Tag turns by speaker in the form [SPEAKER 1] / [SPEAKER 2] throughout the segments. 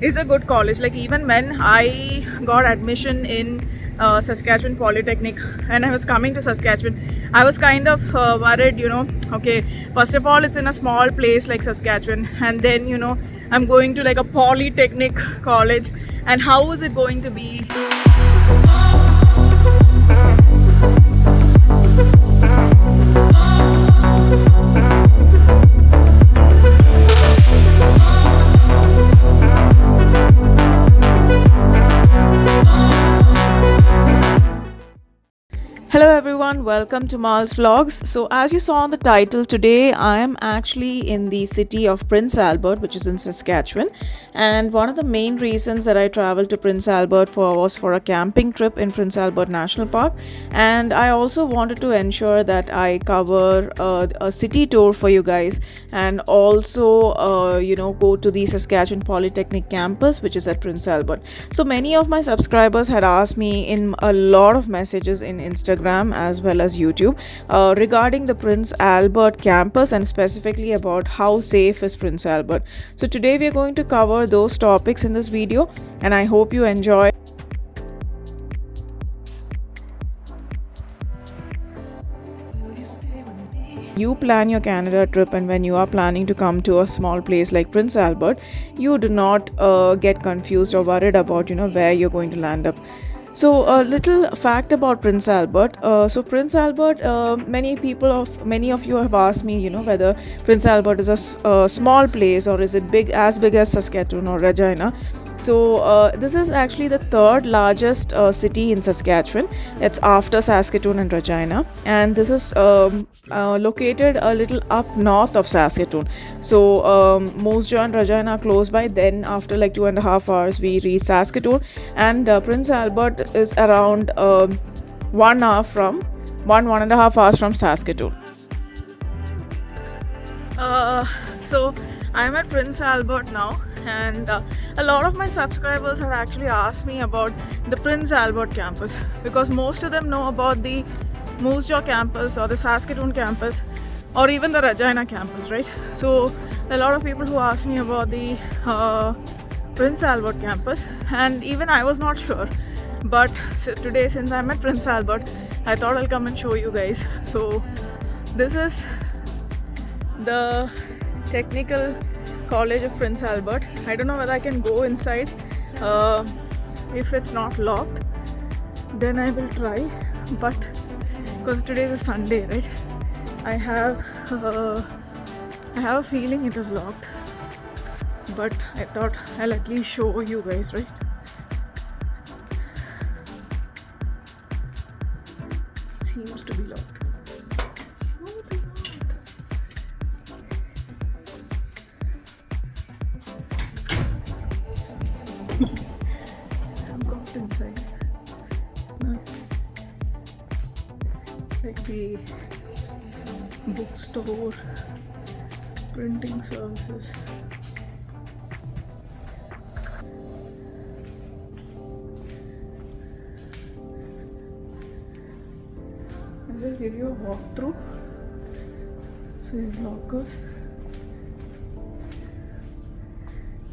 [SPEAKER 1] is a good college. Like even when I got admission in Saskatchewan Polytechnic and I was coming to Saskatchewan, I was kind of worried, okay, first of all it's in a small place like Saskatchewan, and then I'm going to like a Polytechnic college, and how is it going to be? Hello everyone, welcome to Mal's Vlogs. So as you saw on the title, today I am actually in the city of Prince Albert, which is in Saskatchewan. And one of the main reasons that I traveled to Prince Albert was for a camping trip in Prince Albert National Park. And I also wanted to ensure that I cover a city tour for you guys, and also go to the Saskatchewan Polytechnic campus, which is at Prince Albert. So many of my subscribers had asked me in a lot of messages in Instagram as well as YouTube regarding the Prince Albert campus, and specifically about how safe is Prince Albert. So today we are going to cover those topics in this video, and I hope you enjoy. You plan your Canada trip, and when you are planning to come to a small place like Prince Albert, you do not get confused or worried about where you're going to land up. So a little fact about Prince Albert. So Prince Albert, many of you have asked me, whether Prince Albert is a small place or is it as big as Saskatoon or Regina. So this is actually the third largest city in Saskatchewan. It's after Saskatoon and Regina, and this is located a little up north of Saskatoon. So Moosejaw and Regina are close by. Then after like 2.5 hours, we reach Saskatoon, and Prince Albert is around 1 hour from 1.5 hours from Saskatoon. So I'm at Prince Albert now, and a lot of my subscribers have actually asked me about the Prince Albert campus, because most of them know about the Moosejaw campus or the Saskatoon campus or even the Regina campus, right? So a lot of people who ask me about the Prince Albert campus, and even I was not sure, but today, since I'm at Prince Albert, I thought I'll come and show you guys. So this is the Technical College of Prince Albert. I don't know whether I can go inside. If it's not locked, then I will try, but because today is a Sunday, right, I have a feeling it is locked, but I thought I'll at least show you guys, right? It seems to be locked. Inside, like the bookstore, printing services. I'll just give you a walkthrough. So these lockers.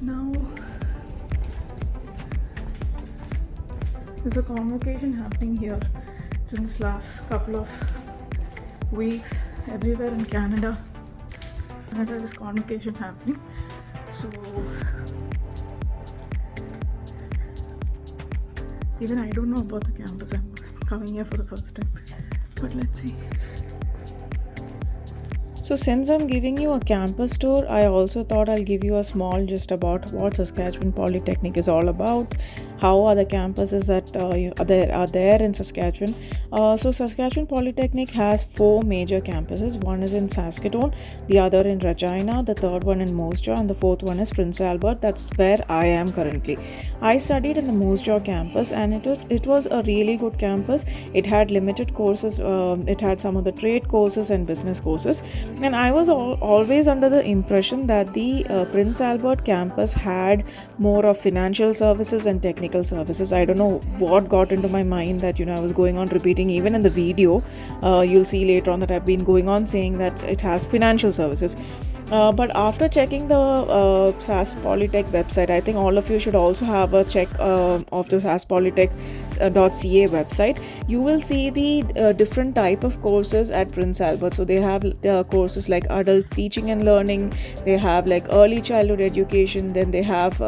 [SPEAKER 1] Now there's a convocation happening here since last couple of weeks everywhere in Canada. There is convocation happening. So even I don't know about the campus. I'm coming here for the first time, but let's see. So since I'm giving you a campus tour, I also thought I'll give you a small gist about what Saskatchewan Polytechnic is all about, how are the campuses that are there in Saskatchewan. So Saskatchewan Polytechnic has 4 major campuses. One is in Saskatoon, the other in Regina, the third one in Moosejaw, and the fourth one is Prince Albert. That's where I am currently. I studied in the Moosejaw campus, and it was a really good campus. It had limited courses. It had some of the trade courses and business courses. And I was always under the impression that the Prince Albert campus had more of financial services and technical services. I don't know what got into my mind that I was going on repeating. Even in the video, you'll see later on that I've been going on saying that it has financial services. But after checking the SAS Polytech website, I think all of you should also have a check of the SAS Polytech .ca website. You will see the different type of courses at Prince Albert. So they have courses like adult teaching and learning, they have like early childhood education, then they have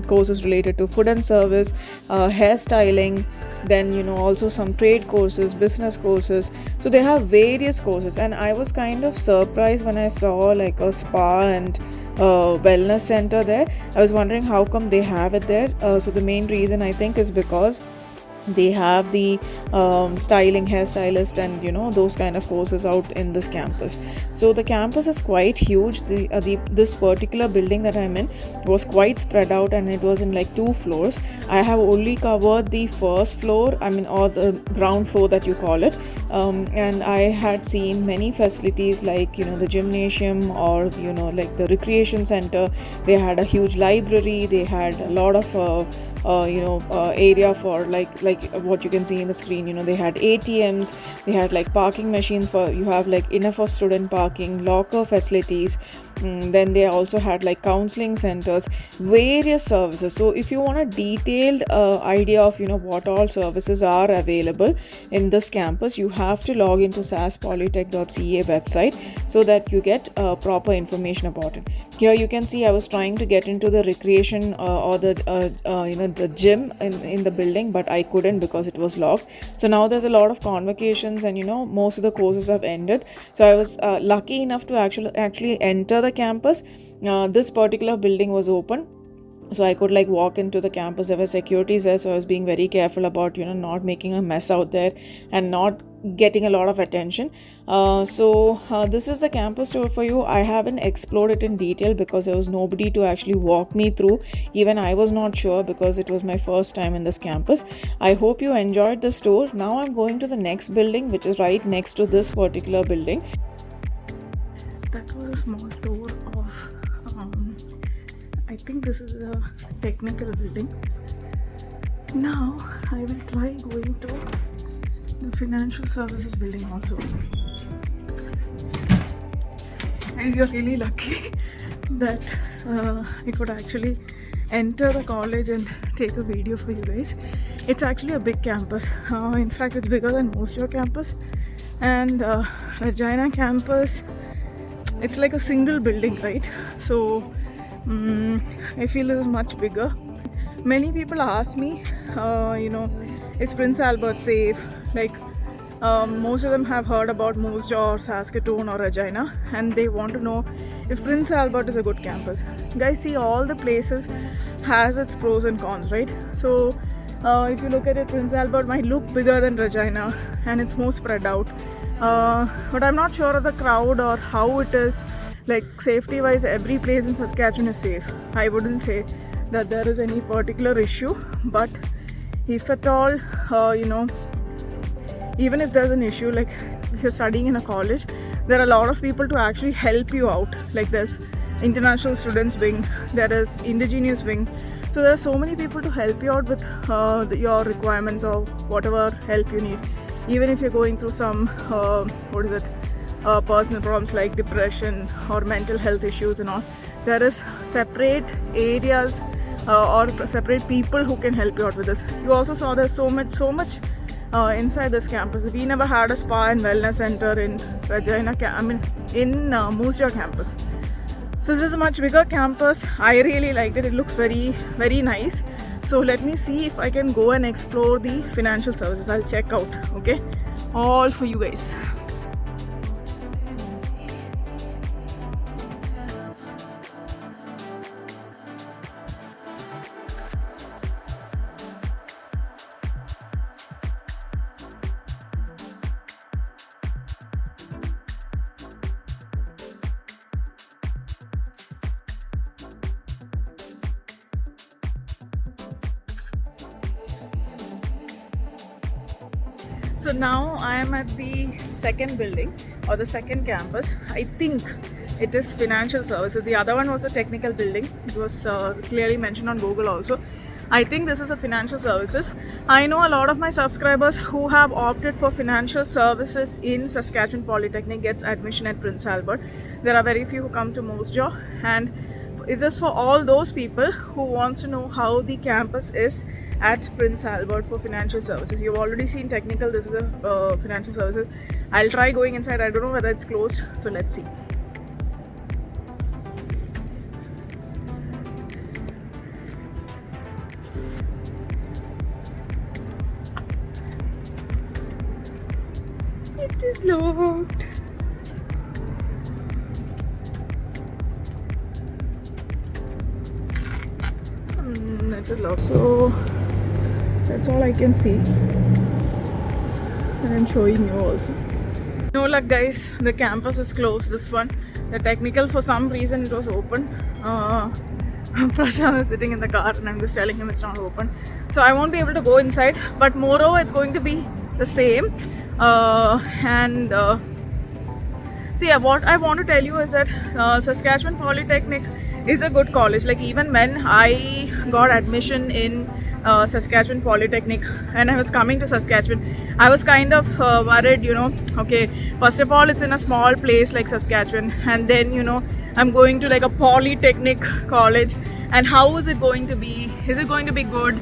[SPEAKER 1] courses related to food and service, hairstyling, then also some trade courses, business courses. So they have various courses, and I was kind of surprised when I saw like a spa and wellness center there. I was wondering how come they have it there. So the main reason I think is because they have the styling, hairstylist, and those kind of courses out in this campus. So the campus is quite huge. This particular building that I'm in was quite spread out, and it was in like 2 floors. I have only covered the first floor, or the ground floor that you call it. And I had seen many facilities like the gymnasium, or like the recreation center. They had a huge library, they had a lot of area for like what you can see in the screen. They had ATMs, they had like parking machines for you have like enough of student parking, locker facilities. Then they also had like counseling centers, various services. So if you want a detailed idea of what all services are available in this campus, you have to log into saspolytech.ca website so that you get proper information about it. Here you can see I was trying to get into the recreation or the gym in the building, but I couldn't because it was locked. So now there's a lot of convocations, and most of the courses have ended. So I was lucky enough to actually enter the campus. This particular building was open, so I could like walk into the campus. There were securities there, so I was being very careful about not making a mess out there and not getting a lot of attention. So this is the campus tour for you. I haven't explored it in detail because there was nobody to actually walk me through. Even I was not sure because it was my first time in this campus. I hope you enjoyed this tour. Now I'm going to the next building, which is right next to this particular building. That was a small tour of I think this is a technical building. Now I will try going to the financial services building also. Guys, you're really lucky that I could actually enter the college and take a video for you guys. It's actually a big campus. In fact, it's bigger than Moosejaw campus, and Regina campus, it's like a single building, right? So I feel this is much bigger. Many people ask me, is Prince Albert safe? Like most of them have heard about Moosejaw or Saskatoon or Regina, and they want to know if Prince Albert is a good campus. Guys, see, all the places has its pros and cons, right? So if you look at it, Prince Albert might look bigger than Regina and it's more spread out. But I'm not sure of the crowd or how it is. Like safety wise, every place in Saskatchewan is safe. I wouldn't say that there is any particular issue, but if at all, even if there's an issue, like if you're studying in a college, there are a lot of people to actually help you out. Like there's international students wing, there is indigenous wing. So there are so many people to help you out with your requirements or whatever help you need. Even if you're going through some personal problems like depression or mental health issues and all, there is separate areas or separate people who can help you out with this. You also saw there's so much inside this campus. We never had a spa and wellness center in Regina, in Moosejaw campus. So this is a much bigger campus. I really liked it. It looks very, very nice. So let me see if I can go and explore the financial services. I'll check out, okay? All for you guys. So now I am at the second building or the second campus. I think it is financial services. The other one was a technical building. It was clearly mentioned on Google also. I think this is a financial services. I know a lot of my subscribers who have opted for financial services in Saskatchewan Polytechnic gets admission at Prince Albert. There are very few who come to Moosejaw, and it is for all those people who wants to know how the campus is at Prince Albert for financial services. You've already seen technical, this is a financial services. I'll try going inside. I don't know whether it's closed, so let's see. It is locked. It is locked. So that's all I can see. And I'm showing you also. No luck, guys. The campus is closed. This one, the technical, for some reason it was open. Prashant is sitting in the car, and I'm just telling him it's not open. So I won't be able to go inside. But moreover, it's going to be the same. See, what I want to tell you is that Saskatchewan Polytechnic is a good college. Like, even when I got admission in Saskatchewan Polytechnic and I was coming to Saskatchewan, I was kind of worried, okay, first of all, it's in a small place like Saskatchewan, and then, I'm going to like a polytechnic college, and how is it going to be? Is it going to be good?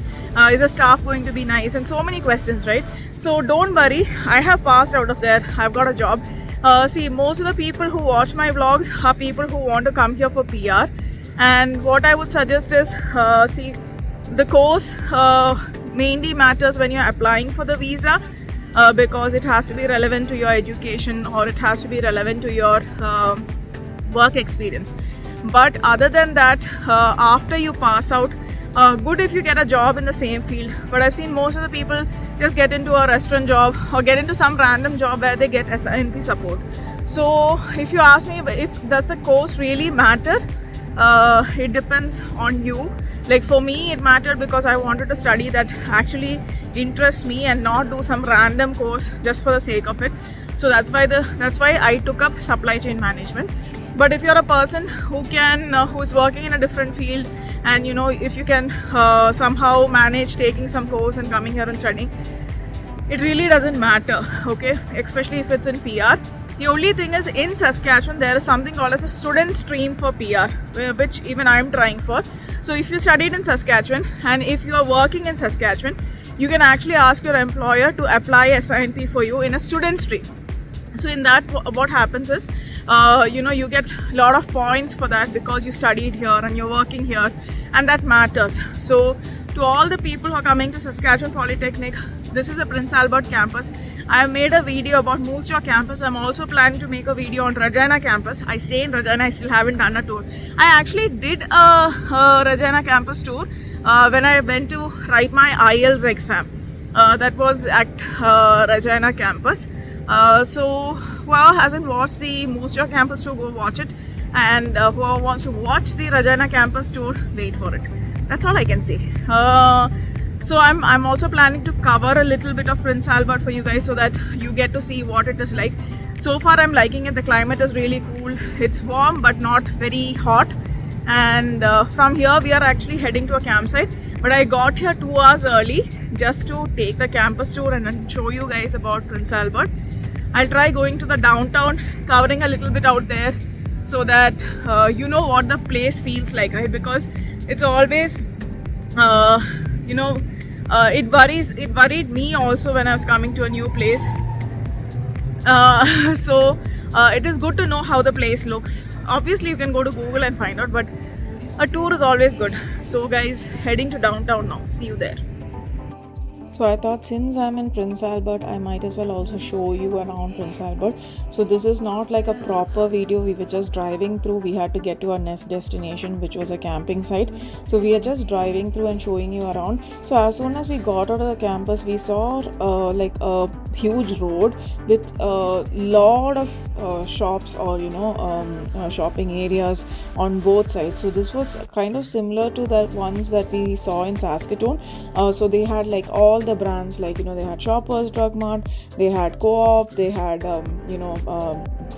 [SPEAKER 1] Is the staff going to be nice? And so many questions, right? So don't worry, I have passed out of there. I've got a job. See, most of the people who watch my vlogs are people who want to come here for PR. And what I would suggest is, see, the course mainly matters when you're applying for the visa, because it has to be relevant to your education, or it has to be relevant to your work experience. But other than that, after you pass out, good if you get a job in the same field. But I've seen most of the people just get into a restaurant job or get into some random job where they get SINP support. So if you ask me, if does the course really matter, it depends on you. Like, for me, it mattered because I wanted to study that actually interests me and not do some random course just for the sake of it. So that's why I took up supply chain management. But if you're a person who's working in a different field, and if you can somehow manage taking some course and coming here and studying, it really doesn't matter, okay, especially if it's in PR. The only thing is, in Saskatchewan there is something called as a student stream for PR, which even I'm trying for. So if you studied in Saskatchewan and if you are working in Saskatchewan, you can actually ask your employer to apply SINP for you in a student stream. So in that, what happens is, you get a lot of points for that because you studied here and you're working here, and that matters. So to all the people who are coming to Saskatchewan Polytechnic, this is a Prince Albert campus. I have made a video about Moosejaw campus. I'm also planning to make a video on Regina campus. I stay in Regina. I still haven't done a tour. I actually did a Regina campus tour when I went to write my IELTS exam. That was at Regina campus. So whoever hasn't watched the Moosejaw campus tour, go watch it. And whoever wants to watch the Regina campus tour, wait for it. That's all I can say. So I'm also planning to cover a little bit of Prince Albert for you guys, so that you get to see what it is like. So far I'm liking it. The climate is really cool. It's warm but not very hot. And from here we are actually heading to a campsite. But I got here 2 hours early just to take the campus tour and then show you guys about Prince Albert. I'll try going to the downtown, covering a little bit out there, so that you know what the place feels like, right? Because it's always it worried me also when I was coming to a new place. So it is good to know how the place looks. Obviously you can go to Google and find out, but a tour is always good. So guys, heading to downtown now. See you there.
[SPEAKER 2] So I thought, since I'm in Prince Albert, I might as well also show you around Prince Albert. So this is not like a proper video. We were just driving through. We had to get to our next destination, which was a camping site. So we are just driving through and showing you around. So as soon as we got out of the campus, we saw like a huge road with a lot of shops, or shopping areas on both sides. So this was kind of similar to the ones that we saw in Saskatoon. So they had like all the brands, like they had Shoppers Drug Mart, they had Co-op, they had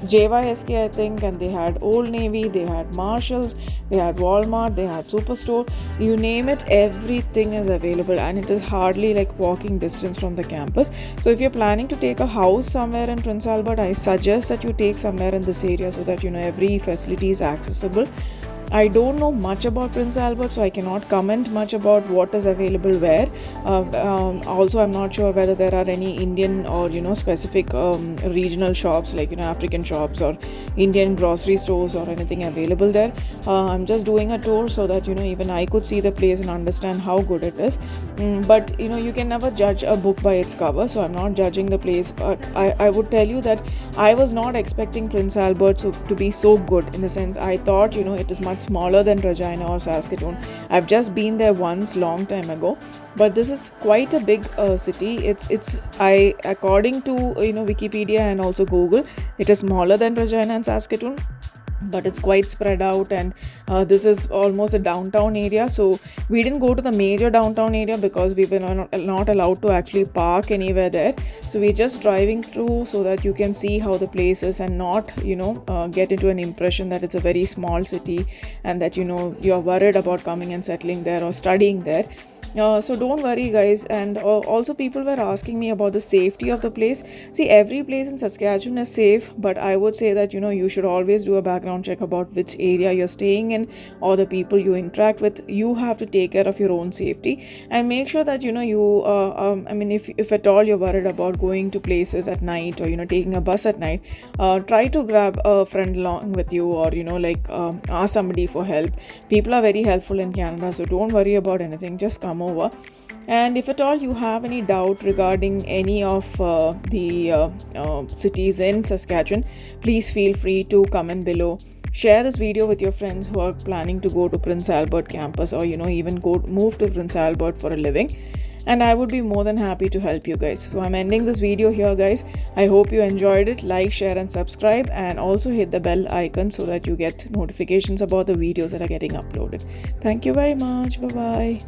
[SPEAKER 2] JYSK, I think, and they had Old Navy, they had Marshalls, they had Walmart, they had Superstore. You name it, everything is available, and it is hardly like walking distance from the campus. So if you're planning to take a house somewhere in Prince Albert, I suggest that you take somewhere in this area so that every facility is accessible. I don't know much about Prince Albert, so I cannot comment much about what is available where. Also, I'm not sure whether there are any Indian or specific regional shops, like African shops or Indian grocery stores or anything available there. I'm just doing a tour so that even I could see the place and understand how good it is. But you can never judge a book by its cover, so I'm not judging the place. But I would tell you that I was not expecting Prince Albert to be so good, in the sense I thought it is much smaller than Regina or Saskatoon. I've just been there once long time ago, but this is quite a big city. According to Wikipedia and also Google, it is smaller than Regina and Saskatoon, but it's quite spread out, and this is almost a downtown area. So we didn't go to the major downtown area because we were not allowed to actually park anywhere there. So we're just driving through so that you can see how the place is and not get into an impression that it's a very small city and that you're worried about coming and settling there or studying there. So don't worry, guys. And also, people were asking me about the safety of the place. See, every place in Saskatchewan is safe, but I would say that you should always do a background check about which area you're staying in or the people you interact with. You have to take care of your own safety and make sure that if at all you're worried about going to places at night or taking a bus at night, try to grab a friend along with you, or ask somebody for help. People are very helpful in Canada, so don't worry about anything. Just come over. And if at all you have any doubt regarding any of the cities in Saskatchewan, please feel free to comment below. Share this video with your friends who are planning to go to Prince Albert campus, or even move to Prince Albert for a living, and I would be more than happy to help you guys. So I'm ending this video here, guys. I hope you enjoyed it. Like, share and subscribe, and also hit the bell icon so that you get notifications about the videos that are getting uploaded. Thank you very much. Bye bye.